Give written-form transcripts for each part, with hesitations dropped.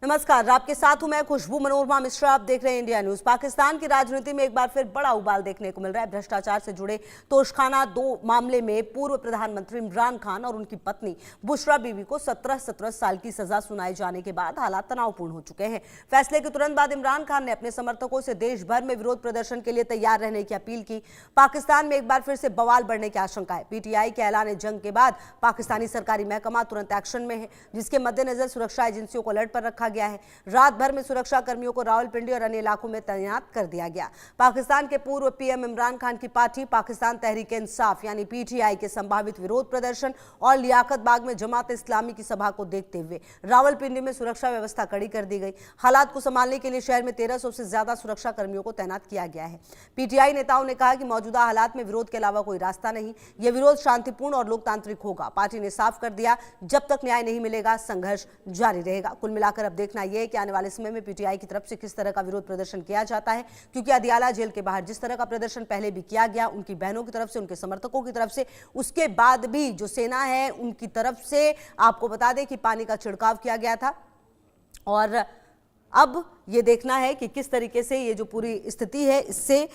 नमस्कार, आपके साथ हूं मैं खुशबू मनोरमा मिश्रा। आप देख रहे हैं इंडिया न्यूज। पाकिस्तान की राजनीति में एक बार फिर बड़ा उबाल देखने को मिल रहा है। भ्रष्टाचार से जुड़े तोशखाना 2 मामले में पूर्व प्रधानमंत्री इमरान खान और उनकी पत्नी बुशरा बीवी को 17 साल की सजा सुनाए जाने के बाद हालात तनावपूर्ण हो चुके हैं। फैसले के तुरंत बाद इमरान खान ने अपने समर्थकों से देश भर में विरोध प्रदर्शन के लिए तैयार रहने की अपील की। पाकिस्तान में एक बार फिर से बवाल बढ़ने की आशंका है। पीटीआई के ऐलान जंग के बाद पाकिस्तानी सरकारी महकमा तुरंत एक्शन में है, जिसके मद्देनजर सुरक्षा एजेंसियों को अलर्ट पर रखा गया है। रात भर में सुरक्षा कर्मियों को रावलपिंडी और अन्य इलाकों में तैनात कर दिया गया। पाकिस्तान के पूर्व पीएम इमरान खान की पार्टी पाकिस्तान तहरीक इंसाफ यानी पीटीआई के संभावित विरोध प्रदर्शन और लियाकत बाग में जमात इस्लामी की सभा को देखते हुए रावलपिंडी में सुरक्षा व्यवस्था कड़ी कर दी गई। हालात को संभालने के लिए शहर में 1300 से ज्यादा सुरक्षा कर्मियों को तैनात किया गया है। पीटीआई नेताओं ने कहा कि मौजूदा हालात में विरोध के अलावा कोई रास्ता नहीं। यह विरोध शांतिपूर्ण और लोकतांत्रिक होगा। पार्टी ने साफ कर दिया, जब तक न्याय नहीं मिलेगा संघर्ष जारी रहेगा। कुल मिलाकर अब देखना यह है कि आने वाले समय में पीटीआई की तरफ से किस तरह का विरोध प्रदर्शन किया जाता है, क्योंकि अदियाला जेल के बाहर जिस तरह का प्रदर्शन पहले भी किया गया, उनकी बहनों की तरफ से, उनके समर्थकों की तरफ से, उसके बाद भी जो सेना है उनकी तरफ से, आपको बता दें कि पानी का छिड़काव किया गया था। और अब ये देखना है कि किस तरीके से ये जो पूरी स्थिति है इससे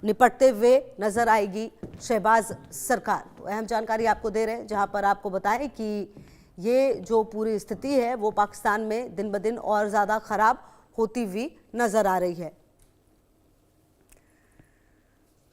निपटते हुए नजर आएगी शहबाज सरकार। तो अहम जानकारी आपको दे रहे हैं, जहां पर आपको बताएं कि ये जो पूरी स्थिति है वो पाकिस्तान में दिन ब दिन और ज़्यादा खराब होती हुई नज़र आ रही है।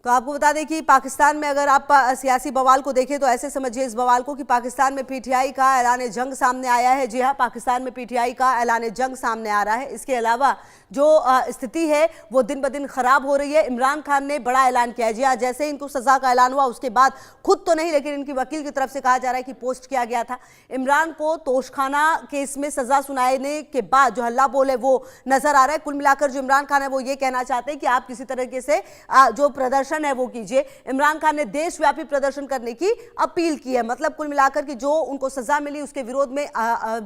तो आपको बता दें कि पाकिस्तान में अगर आप सियासी बवाल को देखें तो ऐसे समझिए इस बवाल को कि पाकिस्तान में पीटीआई का ऐलान जंग सामने आया है। जी हाँ, पाकिस्तान में पीटीआई का ऐलान जंग सामने आ रहा है। इसके अलावा जो स्थिति है वो दिन ब दिन खराब हो रही है। इमरान खान ने बड़ा ऐलान किया है। जी हाँ, जैसे इनको सजा का ऐलान हुआ उसके बाद खुद तो नहीं, लेकिन इनकी वकील की तरफ से कहा जा रहा है कि पोस्ट किया गया था। इमरान को तोशखाना केस में सजा सुनाने के बाद जो हल्ला बोल है वो नजर आ रहा है। कुल मिलाकर जो इमरान खान है वो ये कहना चाहते हैं कि आप किसी तरीके से जो प्रदर्शन है वो कीजिए। इमरान खान ने देशव्यापी प्रदर्शन करने की अपील की है। मतलब कुल मिलाकर कि जो उनको सजा मिली उसके विरोध में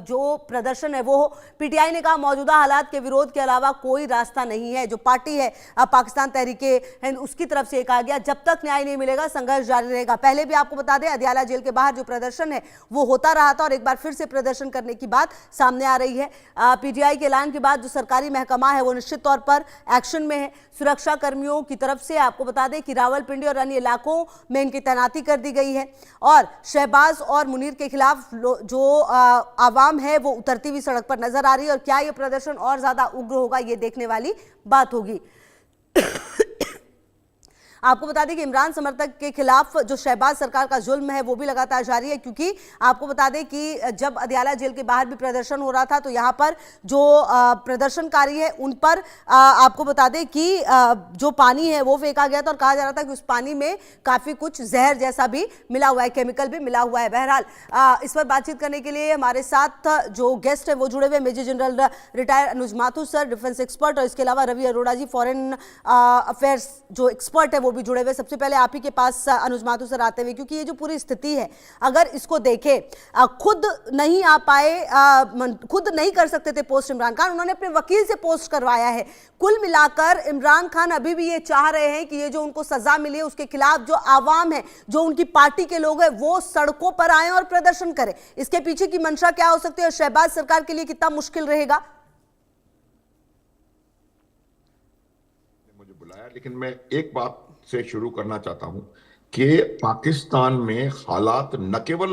जो प्रदर्शन है वो हो। पीटीआई ने कहा मौजूदा हालात के विरोध के अलावा कोई रास्ता नहीं है। जो पार्टी है पाकिस्तान तहरीक हिंद, उसकी तरफ से कहा गया जब तक न्याय नहीं मिलेगा संघर्ष जारी रहेगा। पहले भी आपको बता दें अदियाला जेल के बाहर जो प्रदर्शन है वो होता रहा था और एक बार फिर से प्रदर्शन करने की बात सामने आ रही है। पीटीआई के ऐलान के बाद जो सरकारी महकमा है वो निश्चित तौर पर एक्शन में है। सुरक्षा कर्मियों की तरफ से आपको बता दें कि रावलपिंडी और अन्य इलाकों में इनकी तैनाती कर दी गई है और शहबाज और मुनीर के खिलाफ जो आवाम है वो उतरती हुई सड़क पर नजर आ रही है। और क्या ये प्रदर्शन और ज्यादा उग्र होगा, ये देखने वाली बात होगी। आपको बता दें कि इमरान समर्थक के खिलाफ जो शहबाज सरकार का जुल्म है वो भी लगातार जारी है, क्योंकि आपको बता दें कि जब अदियाला जेल के बाहर भी प्रदर्शन हो रहा था तो यहाँ पर जो प्रदर्शनकारी है उन पर आपको बता दें कि जो पानी है वो फेंका गया था और कहा जा रहा था कि उस पानी में काफ़ी कुछ जहर जैसा भी मिला हुआ है, केमिकल भी मिला हुआ है। बहरहाल इस पर बातचीत करने के लिए हमारे साथ जो गेस्ट है वो जुड़े हुए मेजर जनरल रिटायर्ड अनुज माथुर सर, डिफेंस एक्सपर्ट, और इसके अलावा रवि अरोड़ा जी, फॉरेन अफेयर्स जो एक्सपर्ट है वो भी जुड़े हुए। सबसे पहले आप ही के पास अनुज माथुर सर आते हुए, क्योंकि ये जो पूरी स्थिति है अगर इसको देखें, खुद नहीं आ पाए, खुद नहीं कर सकते थे पोस्ट इमरान खान, उन्होंने अपने वकील से पोस्ट करवाया है। कुल मिलाकर इमरान खान अभी भी ये चाह रहे हैं कि ये जो उनको सजा मिली है उसके खिलाफ जो आवाम है, जो उनकी पार्टी के लोग हैं वो सड़कों पर आए और प्रदर्शन करें। इसके पीछे की मंशा क्या हो सकती है और शहबाज सरकार के लिए कितना मुश्किल रहेगा? मुझे बुलाया, लेकिन मैं एक बात से शुरू करना चाहता हूं कि पाकिस्तान में हालात न केवल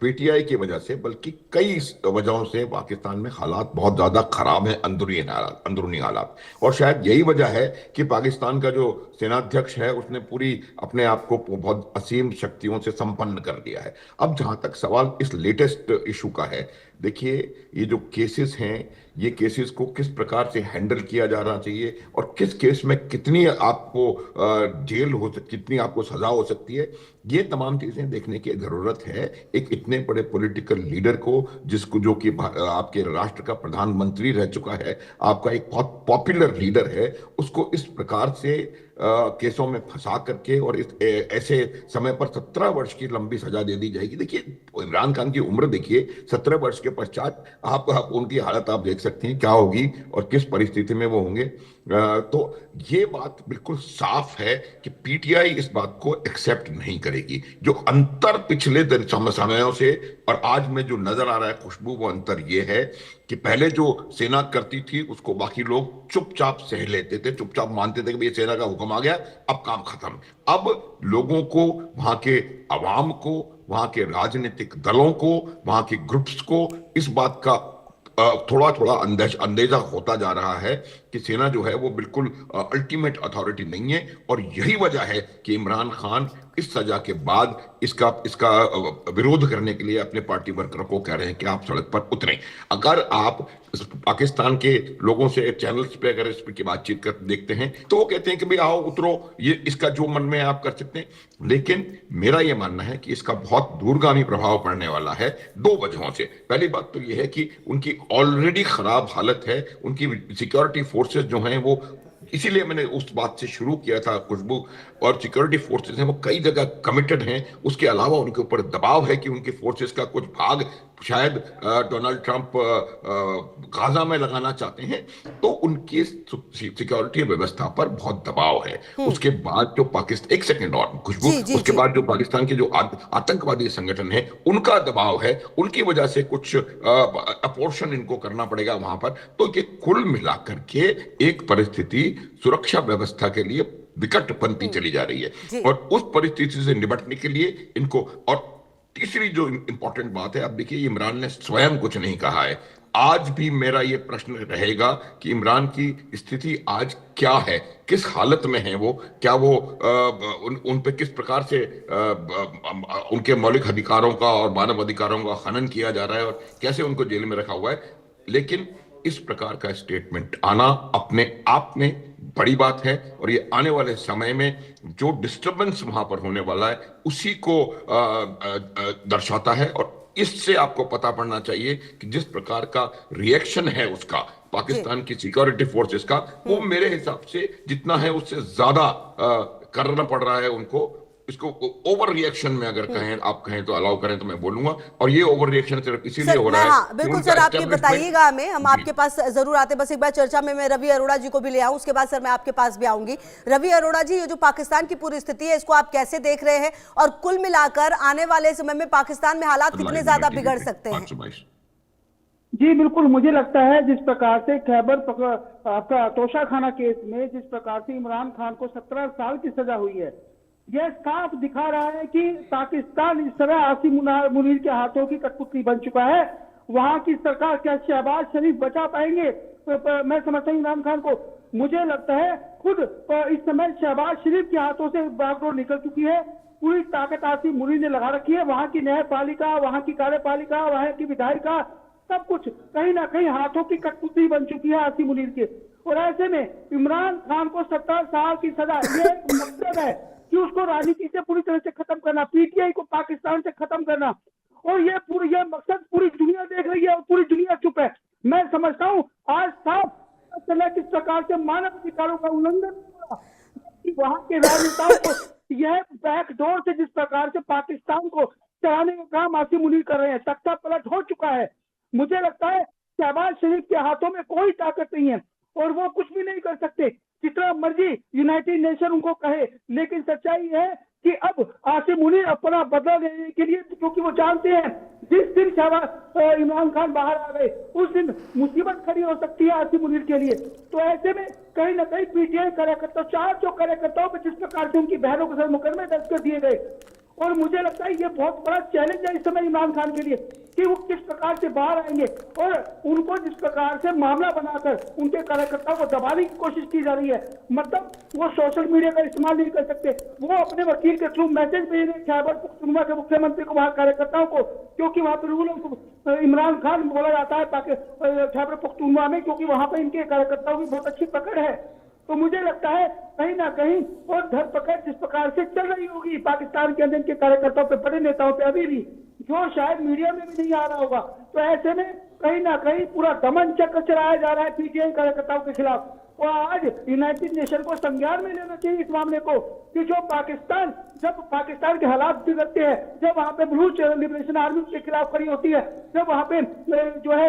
पीटीआई की वजह से बल्कि कई वजहों से पाकिस्तान में हालात बहुत ज्यादा खराब हैं, अंदरूनी हालात। और शायद यही वजह है कि पाकिस्तान का जो सेनाध्यक्ष है उसने पूरी अपने आप को बहुत असीम शक्तियों से संपन्न कर दिया है। अब जहां तक सवाल इस लेटेस्ट इशू का है, देखिए ये जो केसेस हैं, ये केसेस को किस प्रकार से हैंडल किया जाना चाहिए और किस केस में कितनी आपको जेल हो सकती, कितनी आपको सजा हो सकती है, ये तमाम चीजें देखने की जरूरत है। एक इतने बड़े पॉलिटिकल लीडर को, जिसको जो कि आपके राष्ट्र का प्रधानमंत्री रह चुका है, आपका एक बहुत पॉपुलर लीडर है, उसको इस प्रकार से केसों में फंसा करके और ऐसे समय पर 17 वर्ष की लंबी सजा दे दी जाएगी। देखिए इमरान खान की उम्र देखिए, 17 वर्ष के पश्चात आप उनकी हालत आप देख सकते हैं क्या होगी और किस परिस्थिति में वो होंगे। तो ये बात बिल्कुल साफ है कि पीटीआई इस बात को एक्सेप्ट नहीं करेगी। जो अंतर पिछले समयों से और आज में जो नजर आ रहा है खुशबू, वो अंतर ये है कि पहले जो सेना करती थी उसको बाकी लोग चुपचाप सह लेते थे, चुपचाप मानते थे कि ये सेना का हुक्म आ गया, अब काम खत्म। अब लोगों को, वहां के अवाम को, वहां के राजनीतिक दलों को, वहां के ग्रुप्स को इस बात का थोड़ा थोड़ा अंदेजा होता जा रहा है कि सेना जो है वो बिल्कुल अल्टीमेट अथॉरिटी नहीं है। और यही वजह है कि इमरान खान इस सजा के बाद इसका इसका विरोध करने के लिए अपने पार्टी वर्करों को कह रहे हैं कि आप सड़क पर उतरें। अगर आप पाकिस्तान के लोगों से चैनल्स पे अगर इस की बातचीत कर देखते हैं तो वो कहते हैं कि भाई आओ उतरो, ये इसका जो मन में आप कर सकते हैं। लेकिन मेरा ये मानना है कि इसका बहुत दूरगामी प्रभाव पड़ने वाला है दो वजहों से। पहली बात तो ये है कि उनकी ऑलरेडी खराब हालत है, उनकी सिक्योरिटी फोर्सेस जो हैं वो, इसीलिए मैंने उस बात से शुरू किया था खुशबू, और सिक्योरिटी फोर्सेस हैं वो कई जगह कमिटेड हैं। उसके अलावा उनके ऊपर दबाव है कि उनकी फोर्सेस का कुछ भाग शायद डोनाल्ड ट्रंप गाजा में लगाना चाहते हैं, तो उनकी सिक्योरिटी व्यवस्था पर बहुत दबाव है। उसके बाद जो पाकिस्तान, एक सेकंड और खुशबू, जी जी उसके जी। बाद जो पाकिस्तान के जो आतंकवादी संगठन है उनका दबाव है, उनकी वजह से कुछ अपोर्शन इनको करना पड़ेगा वहां पर। तो ये कुल मिलाकर के एक परिस्थिति सुरक्षा व्यवस्था के लिए विकट बनती चली जा रही है। जी और उस परिस्थिति से निपटने के लिए इनको, और तीसरी जो इंपॉर्टेंट बात है, अब देखिए इमरान ने स्वयं कुछ नहीं कहा है। आज भी मेरा यह प्रश्न रहेगा कि इमरान की स्थिति आज क्या है, किस हालत में है वो, क्या वो उन पे किस प्रकार से उनके मौलिक अधिकारों का और मानव अधिकारों का हनन किया जा रहा है और कैसे उनको जेल में रखा हुआ है। लेकिन इस प्रकार का स्टेटमेंट आना अपने आप में बड़ी बात है, और ये आने वाले समय में जो डिस्टरबेंस वहां पर होने वाला है उसी को दर्शाता है। और इससे आपको पता पड़ना चाहिए कि जिस प्रकार का रिएक्शन है उसका, जी। पाकिस्तान की सिक्योरिटी फोर्सेस का, वो मेरे हिसाब से जितना है उससे ज्यादा करना पड़ रहा है उनको। इसको ओवर रिएक्शन में अगर कहें, आप कहें तो अलाउ करें तो मैं बोलूंगा। और ये ओवर रिएक्शन सिर्फ इसीलिए सर हो मैं, रहा है हाँ कि बिल्कुल उनका सर, आप ये एस्टेब्लिशमेंट। बताइएगा हमें, हम आपके पास जरूर आते। बस एक बार चर्चा में मैं रवि अरोड़ा जी को भी ले आऊं, उसके बाद सर मैं आपके पास भी आऊंगी। रवि अरोड़ा जी, ये जो पाकिस्तान की पूरी स्थिति है इसको आप कैसे देख रहे हैं, और कुल मिलाकर आने वाले समय में पाकिस्तान में हालात कितने ज्यादा बिगड़ सकते हैं? जी बिल्कुल, मुझे लगता है जिस प्रकार से आपका तोशा खाना केस में जिस प्रकार से इमरान खान को 17 साल की सजा हुई है, यह साफ दिखा रहा है कि पाकिस्तान इस तरह आसिम मुनीर के हाथों की कठपुतली बन चुका है। वहां की सरकार, क्या शहबाज शरीफ बचा पाएंगे? मैं समझता हूँ इमरान खान को। मुझे लगता है खुद इस समय शहबाज शरीफ के हाथों से बागडोर निकल चुकी है। पूरी ताकत आसिम मुनीर ने लगा रखी है। वहां की न्यायपालिका, वहां की कार्यपालिका, वहां की विधायिका, सब कुछ कहीं ना कहीं हाथों की कठपुतली बन चुकी है आसिम मुनीर के। और ऐसे में इमरान खान को 17 साल की सजा, ये मकसद है कि उसको राजनीति से पूरी तरह से खत्म करना, पीटीआई को पाकिस्तान से खत्म करना। और ये मकसद पूरी दुनिया देख रही है और पूरी दुनिया चुप है। मैं समझता हूँ आज साफ चला किस प्रकार से मानव अधिकारों का उल्लंघन हुआ, कि वहां के राजनेताओं को यह बैकडोर से जिस प्रकार से पाकिस्तान को चलाने का काम आसिम मुनीर कर रहे हैं, तख्ता पलट हो चुका है। मुझे लगता है शहबाज शरीफ के हाथों में कोई ताकत नहीं है और वो कुछ भी नहीं कर सकते, जितना मर्जी यूनाइटेड नेशन उनको कहे। लेकिन सच्चाई है कि अब आसिम मुनीर अपना बदला लेने के लिए, क्योंकि वो जानते हैं जिस दिन शहबाज इमरान खान बाहर आ गए उस दिन मुसीबत खड़ी हो सकती है आसिम मुनीर के लिए। तो ऐसे में कहीं ना कहीं पीटीआई कार्यकर्ता, 400 कार्यकर्ताओं पर जिस प्रकार से उनकी बहनों के साथ मुकदमे दर्ज कर दिए गए, और मुझे लगता है ये बहुत बड़ा चैलेंज है इस समय इमरान खान के लिए कि वो किस प्रकार से बाहर आएंगे। और उनको जिस प्रकार से मामला बनाकर उनके कार्यकर्ताओं को दबाने की कोशिश की जा रही है, मतलब वो सोशल मीडिया का इस्तेमाल नहीं कर सकते, वो अपने वकील के थ्रू मैसेज भेज रहे खैबर पख्तूनख्वा के मुख्यमंत्री को, वहां कार्यकर्ताओं को, क्योंकि वहां पर रूल इमरान खान बोला जाता है खैबर पख्तूनख्वा में, क्योंकि वहां पर इनके कार्यकर्ताओं की बहुत अच्छी पकड़ है। तो मुझे लगता है कहीं ना कहीं और धरपकड़ जिस प्रकार से चल रही होगी पाकिस्तान के अंदर के कार्यकर्ताओं पे, बड़े नेताओं पे, अभी भी जो शायद मीडिया में भी नहीं आ रहा होगा। तो ऐसे में कहीं ना कहीं पूरा दमन चक्र चलाया जा रहा है पीटीआई कार्यकर्ताओं के खिलाफ। और आज यूनाइटेड नेशन को संज्ञान में लेना चाहिए इस मामले को, कि जो पाकिस्तान, जब पाकिस्तान के हालात बिगड़ते हैं, जब वहां पे बलूच लिबरेशन आर्मी के खिलाफ खड़ी होती है, जब वहां पे जो है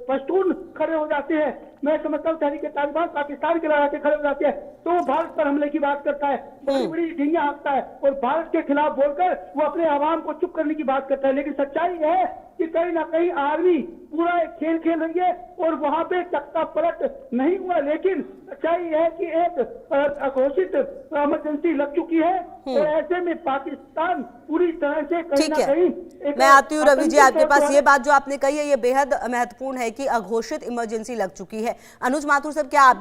पश्तून खड़े हो जाते हैं, मैं समझता हूँ तहरीक तालिबान पाकिस्तान के लगा के खड़े हो जाते हैं तो वो भारत पर हमले की बात करता है, बड़ी बड़ी ढींगियां हाँकता है और भारत के खिलाफ बोलकर वो अपने आवाम को चुप करने की बात करता है। लेकिन सच्चाई है कि कहीं ना कहीं आर्मी पूरा एक खेल खेल रही है और वहां पे तख्ता पलट नहीं हुआ। लेकिन सच्चाई है कि एक घोषित इमरजेंसी लग चुकी है और ऐसे में पाकिस्तान पूरी तरह से कहीं ठीक ना कहीं है, मैं आती हूँ रवि जी आपके पास। ये बात जो आपने कही है ये बेहद महत्वपूर्ण है कि अघोषित इमरजेंसी लग चुकी है। अनुज माथुर साहब, क्या आप